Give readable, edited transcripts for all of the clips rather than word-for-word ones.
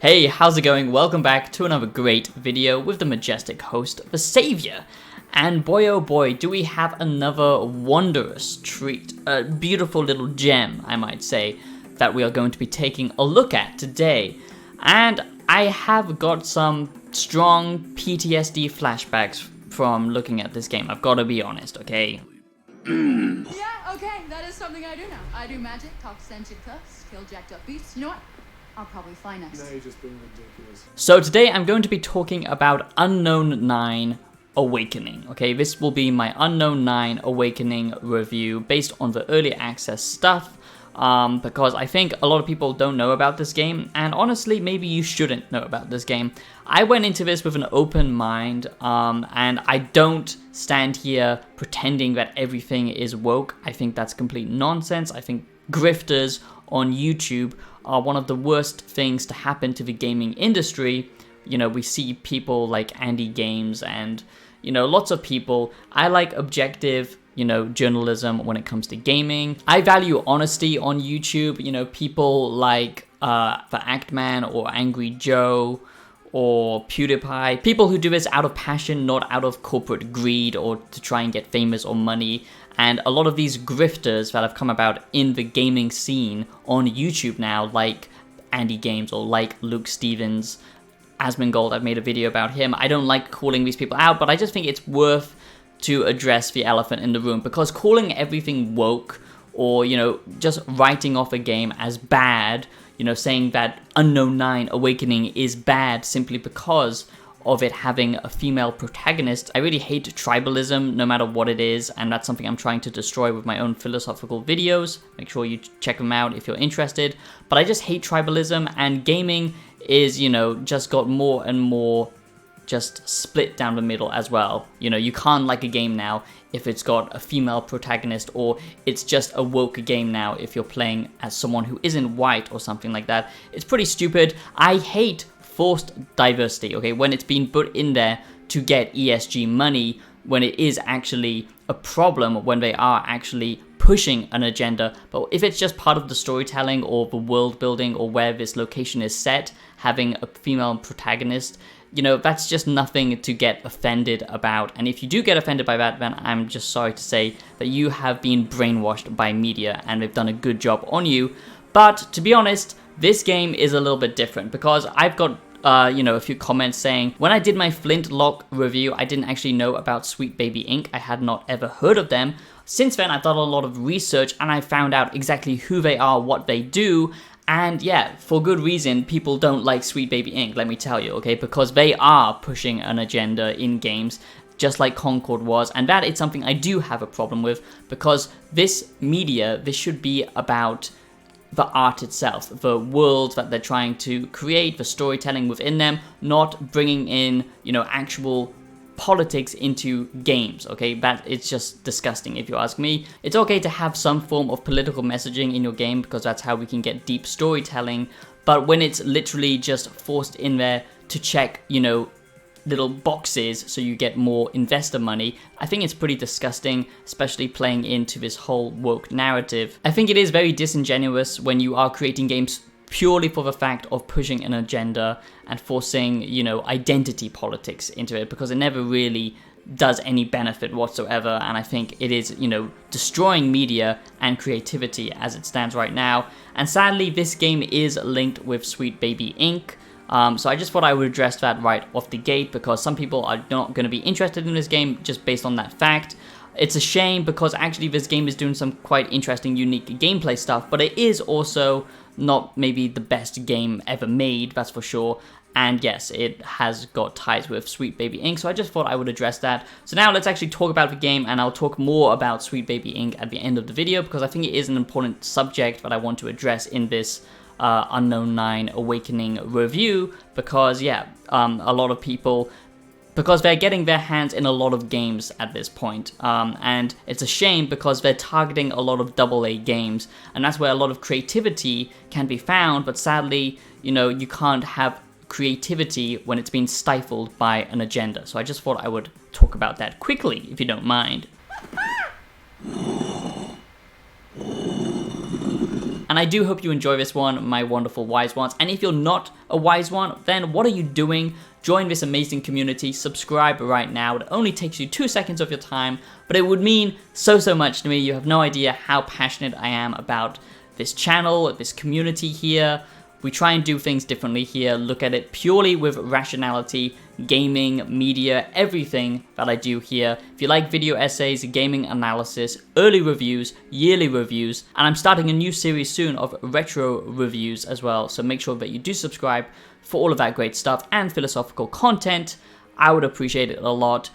Hey, how's it going? Welcome back to another great video with the majestic host, the Savior. And boy oh boy, do we have another wondrous treat, a beautiful little gem, I might say, that we are going to be taking a look at today. And I have got some strong PTSD flashbacks from looking at this game, I've got to be honest, okay? Yeah, okay, that is something I do now. I do magic, talk sentient cuffs, kill jacked up beasts. You know what? I'll probably fly next. No, you're just being ridiculous. So today I'm going to be talking about Unknown 9 Awakening, okay? This will be my Unknown 9 Awakening review based on the early access stuff, because I think a lot of people don't know about this game, and honestly, maybe you shouldn't know about this game. I went into this with an open mind, and I don't stand here pretending that everything is woke. I think that's complete nonsense. I think grifters on YouTube are one of the worst things to happen to the gaming industry. You know, we see people like Andy Games and, you know, lots of people. I like objective, you know, journalism when it comes to gaming. I value honesty on YouTube. You know, people like the Actman or Angry Joe or PewDiePie. People who do this out of passion, not out of corporate greed or to try and get famous or money. And a lot of these grifters that have come about in the gaming scene on YouTube now, like Andy Games or like Luke Stevens, Asmongold, I've made a video about him. I don't like calling these people out, but I just think it's worth to address the elephant in the room, because calling everything woke or, you know, just writing off a game as bad, you know, saying that Unknown 9 Awakening is bad simply because of it having a female protagonist. I really hate tribalism, no matter what it is, and that's something I'm trying to destroy with my own philosophical videos. Make sure you check them out if you're interested. But I just hate tribalism, and gaming is, you know, just got more and more just split down the middle as well. You know, you can't like a game now if it's got a female protagonist, or it's just a woke game now if you're playing as someone who isn't white or something like that. It's pretty stupid. I hate forced diversity, okay, when it's been put in there to get ESG money, when it is actually a problem, when they are actually pushing an agenda. But if it's just part of the storytelling or the world building or where this location is set, having a female protagonist, you know, that's just nothing to get offended about. And if you do get offended by that, then I'm just sorry to say that you have been brainwashed by media and they've done a good job on you. But to be honest, this game is a little bit different, because I've got you know, a few comments saying, when I did my Flintlock review, I didn't actually know about Sweet Baby Inc. I had not ever heard of them. Since then, I've done a lot of research and I found out exactly who they are, what they do, and yeah, for good reason, people don't like Sweet Baby Inc., let me tell you, okay, because they are pushing an agenda in games, just like Concord was, and that is something I do have a problem with, because this media, this should be about the art itself, the world that they're trying to create, the storytelling within them, not bringing in, you know, actual politics into games, okay? That it's just disgusting if you ask me. It's okay to have some form of political messaging in your game, because that's how we can get deep storytelling, but when it's literally just forced in there to check, you know, little boxes so you get more investor money, I think it's pretty disgusting, especially playing into this whole woke narrative. I think it is very disingenuous when you are creating games purely for the fact of pushing an agenda and forcing, you know, identity politics into it, because it never really does any benefit whatsoever, and I think it is, you know, destroying media and creativity as it stands right now. And sadly, this game is linked with Sweet Baby Inc., so I just thought I would address that right off the gate, because some people are not going to be interested in this game just based on that fact. It's a shame, because actually this game is doing some quite interesting, unique gameplay stuff, but it is also not maybe the best game ever made, that's for sure. And yes, it has got ties with Sweet Baby Inc., so I just thought I would address that. So now let's actually talk about the game, and I'll talk more about Sweet Baby Inc. at the end of the video, because I think it is an important subject that I want to address in this Unknown 9 Awakening review, because yeah, a lot of people, because they're getting their hands in a lot of games at this point, and it's a shame because they're targeting a lot of AA games, and that's where a lot of creativity can be found, but sadly, you know, you can't have creativity when it's been stifled by an agenda. So I just thought I would talk about that quickly, if you don't mind. And And I do hope you enjoy this one, my wonderful wise ones. And if you're not a wise one, then what are you doing? Join this amazing community, subscribe right now. It only takes you 2 seconds of your time, but it would mean so much to me. You have no idea how passionate I am about this channel, this community here. We try and do things differently here, look at it purely with rationality, gaming, media, everything that I do here. If you like video essays, gaming analysis, early reviews, yearly reviews, and I'm starting a new series soon of retro reviews as well, so make sure that you do subscribe for all of that great stuff and philosophical content. I would appreciate it a lot.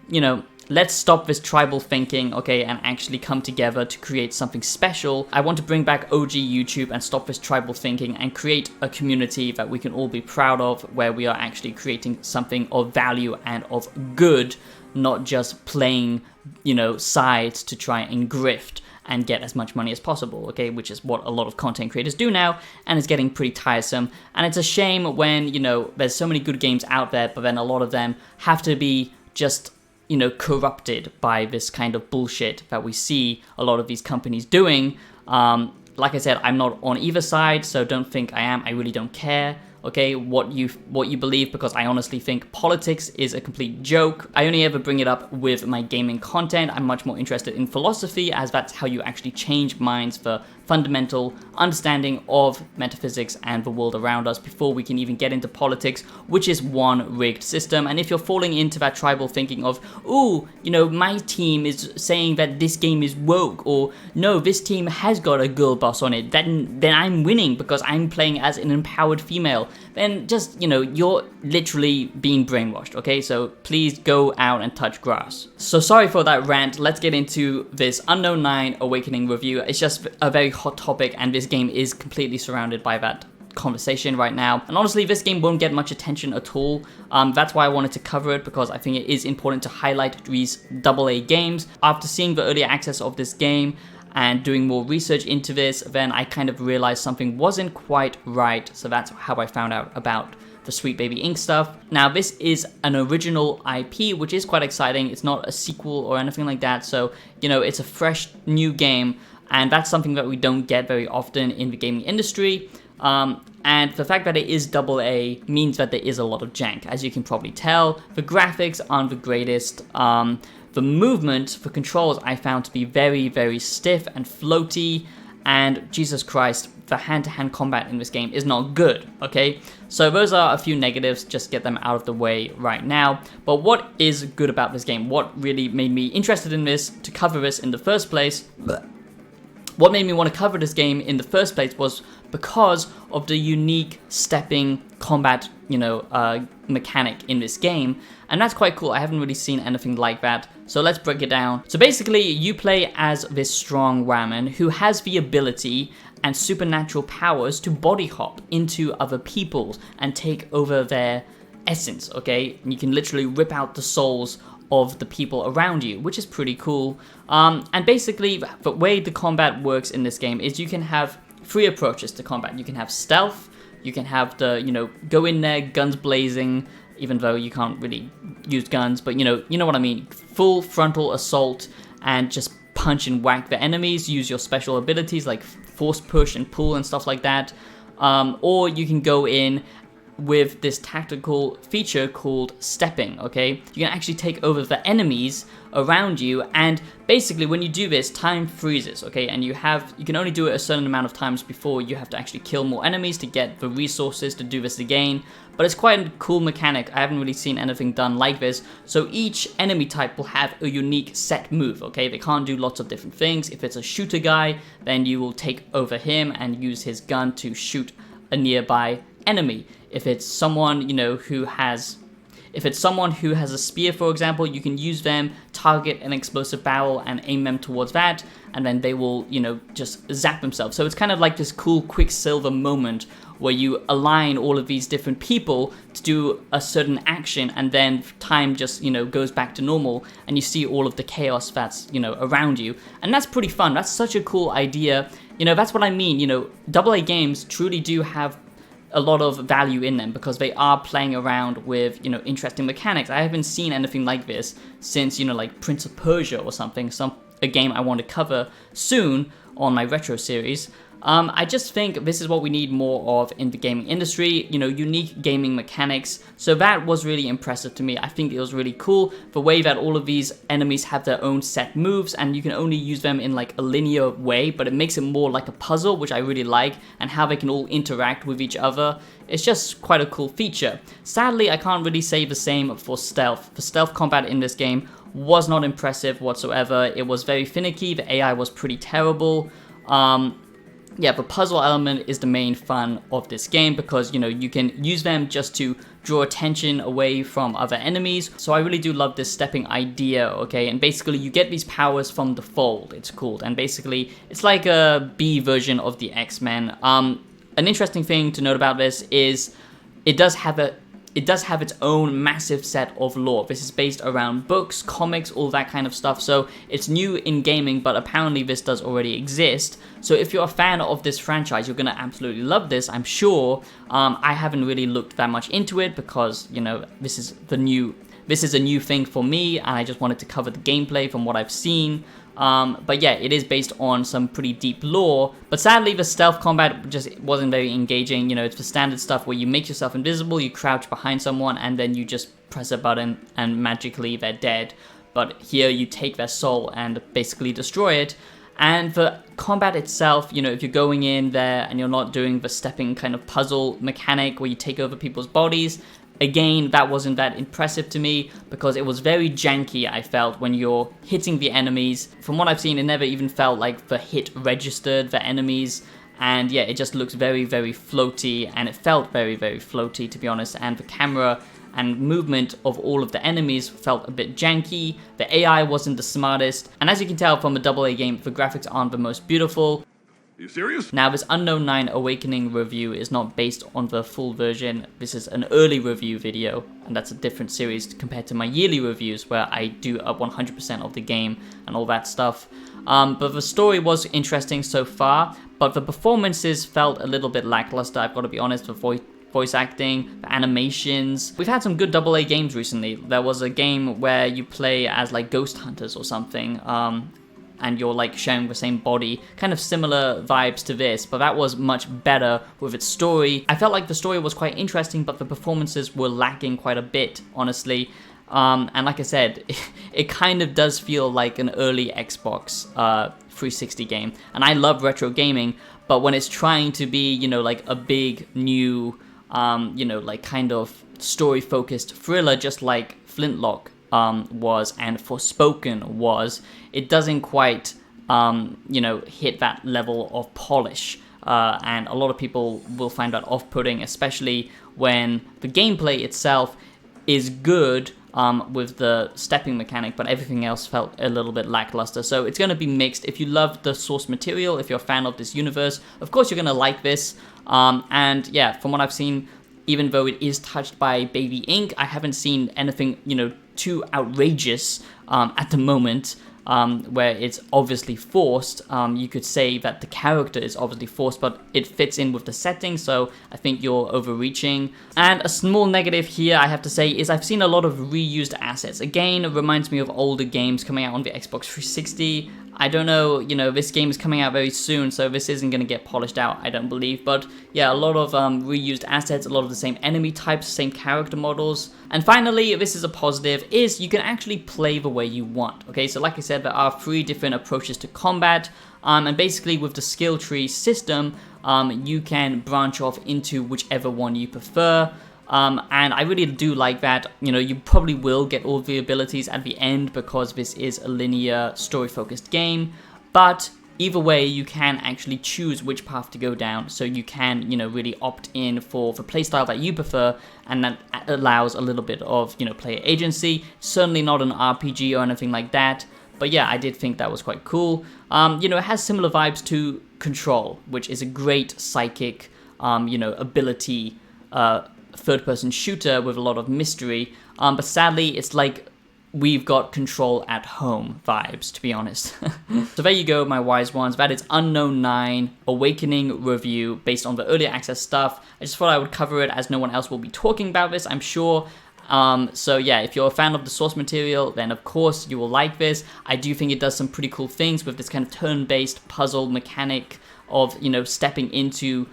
You know, let's stop this tribal thinking, okay, and actually come together to create something special. I want to bring back OG YouTube and stop this tribal thinking and create a community that we can all be proud of, where we are actually creating something of value and of good, not just playing, you know, sides to try and grift and get as much money as possible, okay, which is what a lot of content creators do now, and it's getting pretty tiresome. And it's a shame when, you know, there's so many good games out there, but then a lot of them have to be just, you know, corrupted by this kind of bullshit that we see a lot of these companies doing. Like I said, I'm not on either side, so don't think I am. I really don't care, okay, what you believe, because I honestly think politics is a complete joke. I only ever bring it up with my gaming content. I'm much more interested in philosophy, as that's how you actually change minds for fundamental understanding of metaphysics and the world around us before we can even get into politics, which is one rigged system. And if you're falling into that tribal thinking of, ooh, you know, my team is saying that this game is woke, or no, this team has got a girl boss on it, then I'm winning because I'm playing as an empowered female, then just, you know, you're literally being brainwashed, okay? So please go out and touch grass. So sorry for that rant. Let's get into this Unknown 9 Awakening review. It's just a very hot topic, and this game is completely surrounded by that conversation right now. And honestly, this game won't get much attention at all. That's why I wanted to cover it, because I think it is important to highlight these AA games. After seeing the early access of this game and doing more research into this, then I kind of realized something wasn't quite right. So that's how I found out about the Sweet Baby Inc. stuff. Now, this is an original IP, which is quite exciting. It's not a sequel or anything like that. So, you know, it's a fresh new game, and that's something that we don't get very often in the gaming industry. And the fact that it is AA means that there is a lot of jank, as you can probably tell. The graphics aren't the greatest. The movement for controls I found to be very stiff and floaty, and Jesus Christ, the hand-to-hand combat in this game is not good, okay? So those are a few negatives, just get them out of the way right now. But what is good about this game? What really made me interested in this, to cover this in the first place? What made me want to cover this game in the first place was because of the unique stepping combat, you know, mechanic in this game. And that's quite cool. I haven't really seen anything like that. So let's break it down. So basically, you play as this strong woman who has the ability and supernatural powers to body hop into other people and take over their essence, okay? And you can literally rip out the souls of the people around you, which is pretty cool. And basically, the way the combat works in this game is you can have 3 approaches to combat. You can have stealth, you can have the, you know, go in there, guns blazing, even though you can't really use guns, but you know what I mean. Full frontal assault and just punch and whack the enemies, use your special abilities like force push and pull and stuff like that. Or you can go in with this tactical feature called stepping, okay? You can actually take over the enemies around you, and basically when you do this, time freezes, okay? And you can only do it a certain amount of times before you have to actually kill more enemies to get the resources to do this again. But it's quite a cool mechanic. I haven't really seen anything done like this. So each enemy type will have a unique set move, okay? They can't do lots of different things. If it's a shooter guy, then you will take over him and use his gun to shoot a nearby enemy. If it's someone, you know, who has a spear, for example, you can use them, target an explosive barrel and aim them towards that, and then they will, you know, just zap themselves. So it's kind of like this cool Quicksilver moment where you align all of these different people to do a certain action, and then time just, you know, goes back to normal, and you see all of the chaos that's, you know, around you. And that's pretty fun. That's such a cool idea. You know, that's what I mean. You know, AA games truly do have a lot of value in them because they are playing around with, you know, interesting mechanics. I haven't seen anything like this since, you know, like Prince of Persia or something, a game I want to cover soon on my retro series. I just think this is what we need more of in the gaming industry, you know, unique gaming mechanics. So that was really impressive to me. I think it was really cool, the way that all of these enemies have their own set moves and you can only use them in like a linear way, but it makes it more like a puzzle, which I really like, and how they can all interact with each other. It's just quite a cool feature. Sadly, I can't really say the same for stealth. The stealth combat in this game was not impressive whatsoever. It was very finicky, the AI was pretty terrible. Yeah, the puzzle element is the main fun of this game because, you know, you can use them just to draw attention away from other enemies. So I really do love this stepping idea, okay? And basically you get these powers from the Fold, it's called. And basically it's like a B version of the X-Men. An interesting thing to note about this is it does have its own massive set of lore. This is based around books, comics, all that kind of stuff. So it's new in gaming, but apparently this does already exist. So if you're a fan of this franchise, you're gonna absolutely love this, I'm sure. I haven't really looked that much into it because, you know, this is a new thing for me, and I just wanted to cover the gameplay from what I've seen. But yeah, it is based on some pretty deep lore, but sadly the stealth combat just wasn't very engaging. You know, it's the standard stuff where you make yourself invisible, you crouch behind someone, and then you just press a button and magically they're dead. But here you take their soul and basically destroy it. And the combat itself, you know, if you're going in there and you're not doing the stepping kind of puzzle mechanic where you take over people's bodies, again, that wasn't that impressive to me because it was very janky, I felt, when you're hitting the enemies. From what I've seen, it never even felt like the hit registered the enemies. And yeah, it just looks very, very floaty, and it felt very, very floaty, to be honest. And the camera and movement of all of the enemies felt a bit janky. The AI wasn't the smartest. And as you can tell from a AA game, the graphics aren't the most beautiful. Are you serious? Now, this Unknown 9 Awakening review is not based on the full version. This is an early review video, and that's a different series compared to my yearly reviews where I do up 100% of the game and all that stuff. But the story was interesting so far, but the performances felt a little bit lackluster, I've got to be honest. The voice acting, the animations. We've had some good AA games recently. There was a game where you play as like ghost hunters or something, and you're like sharing the same body, kind of similar vibes to this, but that was much better with its story. I felt like the story was quite interesting, but the performances were lacking quite a bit, honestly. And like I said, it kind of does feel like an early Xbox 360 game. And I love retro gaming, but when it's trying to be, you know, like a big new, you know, like kind of story-focused thriller, just like Flintlock was and Forspoken was, it doesn't quite, you know, hit that level of polish. And a lot of people will find that off-putting, especially when the gameplay itself is good with the stepping mechanic, but everything else felt a little bit lackluster. So it's going to be mixed. If you love the source material, if you're a fan of this universe, of course you're going to like this. And yeah, from what I've seen, even though it is touched by baby ink, I haven't seen anything, you know, too outrageous at the moment. Where it's obviously forced. You could say that the character is obviously forced, but it fits in with the setting, so I think you're overreaching. And a small negative here, I have to say, is I've seen a lot of reused assets. Again, it reminds me of older games coming out on the Xbox 360. I don't know, you know, this game is coming out very soon, so this isn't going to get polished out, I don't believe. But yeah, a lot of reused assets, a lot of the same enemy types, same character models. And finally, this is a positive, is you can actually play the way you want. Okay, so like I said, there are 3 different approaches to combat. And basically with the skill tree system, you can branch off into whichever one you prefer. And I really do like that. You know, you probably will get all the abilities at the end because this is a linear story-focused game, but either way, you can actually choose which path to go down, so you can, you know, really opt in for the playstyle that you prefer, and that allows a little bit of, you know, player agency. Certainly not an RPG or anything like that, but yeah, I did think that was quite cool. You know, it has similar vibes to Control, which is a great psychic, you know, ability, third-person shooter with a lot of mystery, but sadly it's like we've got Control at home vibes, to be honest. So there you go, my wise ones. That is Unknown 9 Awakening review based on the early access stuff. I just thought I would cover it as no one else will be talking about this, I'm sure. So yeah, if you're a fan of the source material, then of course you will like this. I do think it does some pretty cool things with this kind of turn-based puzzle mechanic, of, you know, stepping into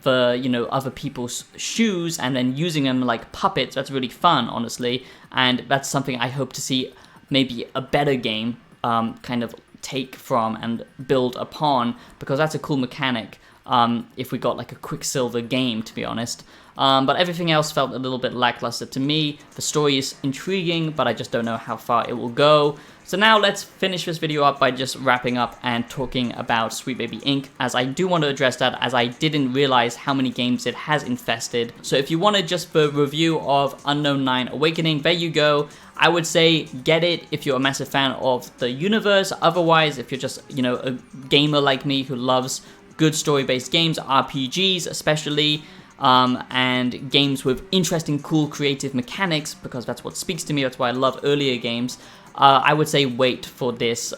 the, you know, other people's shoes and then using them like puppets. That's really fun, honestly, and that's something I hope to see maybe a better game kind of take from and build upon, because that's a cool mechanic if we got like a Quicksilver game, to be honest. But everything else felt a little bit lackluster to me. The story is intriguing, but I just don't know how far it will go. So now let's finish this video up by just wrapping up and talking about Sweet Baby Inc., as I do want to address that, as I didn't realize how many games it has infested. So if you wanted just the review of Unknown 9 Awakening, there you go. I would say get it if you're a massive fan of the universe. Otherwise, if you're just, you know, a gamer like me who loves good story-based games, RPGs especially, and games with interesting, cool, creative mechanics, because that's what speaks to me, that's why I love earlier games, I would say wait for this,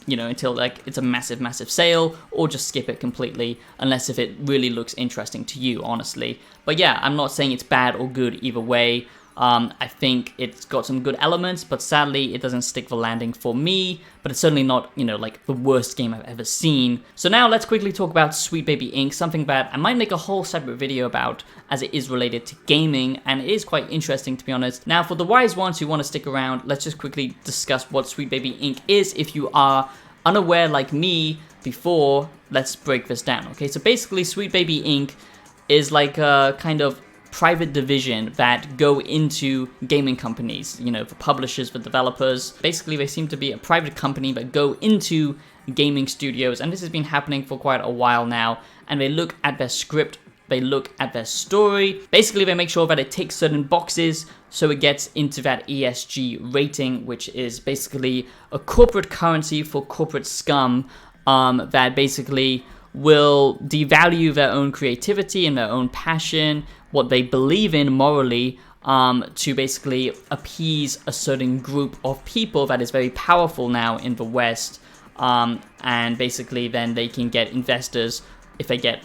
you know, until like it's a massive sale, or just skip it completely, unless if it really looks interesting to you, honestly. But yeah, I'm not saying it's bad or good either way. I think it's got some good elements, but sadly it doesn't stick the landing for me, but it's certainly not, you know, like the worst game I've ever seen. So now let's quickly talk about Sweet Baby Inc., something that I might make a whole separate video about, as it is related to gaming, and it is quite interesting, to be honest. Now, for the wise ones who want to stick around, let's just quickly discuss what Sweet Baby Inc. is. If you are unaware like me before, let's break this down, okay? So basically, Sweet Baby Inc. is like a kind of private division that go into gaming companies, you know, the publishers, the developers. Basically, they seem to be a private company that go into gaming studios, and this has been happening for quite a while now, and they look at their script, they look at their story. Basically, they make sure that it ticks certain boxes so it gets into that ESG rating, which is basically a corporate currency for corporate scum that basically will devalue their own creativity and their own passion, what they believe in morally, to basically appease a certain group of people that is very powerful now in the West, and basically then they can get investors, if they get,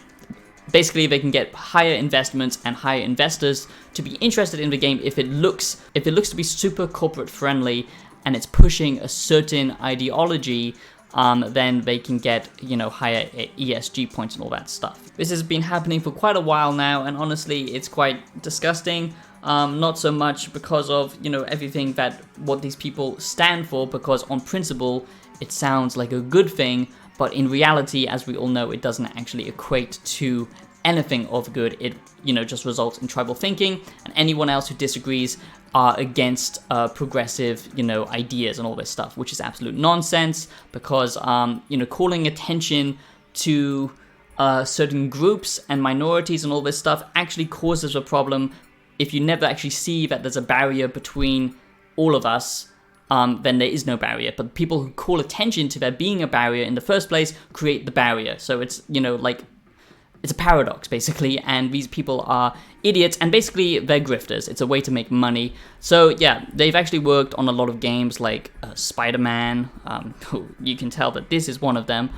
basically they can get higher investments and higher investors to be interested in the game if it looks to be super corporate friendly and it's pushing a certain ideology. Then they can get, you know, higher ESG points and all that stuff. This has been happening for quite a while now, and honestly, it's quite disgusting. Not so much because of, you know, everything that what these people stand for, because on principle, it sounds like a good thing, but in reality, as we all know, it doesn't actually equate to anything of good. It, you know, just results in tribal thinking, and anyone else who disagrees are against progressive, you know, ideas and all this stuff, which is absolute nonsense, because, you know, calling attention to certain groups and minorities and all this stuff actually causes a problem. If you never actually see that there's a barrier between all of us, then there is no barrier. But people who call attention to there being a barrier in the first place create the barrier. So it's, you know, like, it's a paradox, basically, and these people are idiots, and basically they're grifters. It's a way to make money. So yeah, they've actually worked on a lot of games like Spider-Man. You can tell that this is one of them.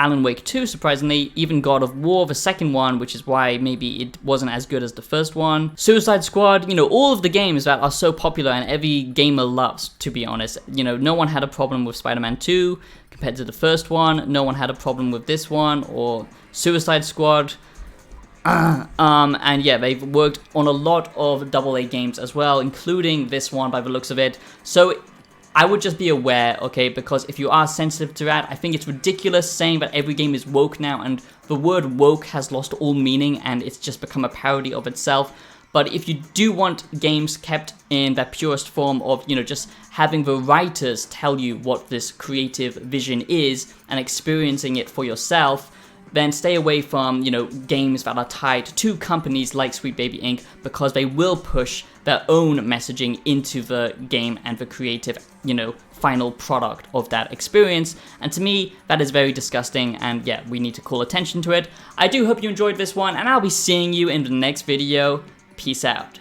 Alan Wake 2, surprisingly, even God of War, the second one, which is why maybe it wasn't as good as the first one. Suicide Squad, you know, all of the games that are so popular and every gamer loves, to be honest. You know, no one had a problem with Spider-Man 2 compared to the first one. No one had a problem with this one or Suicide Squad. And yeah, they've worked on a lot of AA games as well, including this one by the looks of it. So I would just be aware, okay, because if you are sensitive to that, I think it's ridiculous saying that every game is woke now, and the word woke has lost all meaning and it's just become a parody of itself. But if you do want games kept in that purest form of, you know, just having the writers tell you what this creative vision is and experiencing it for yourself, then stay away from, you know, games that are tied to companies like Sweet Baby Inc., because they will push their own messaging into the game and the creative, you know, final product of that experience. And to me, that is very disgusting, and yeah, we need to call attention to it. I do hope you enjoyed this one, and I'll be seeing you in the next video. Peace out.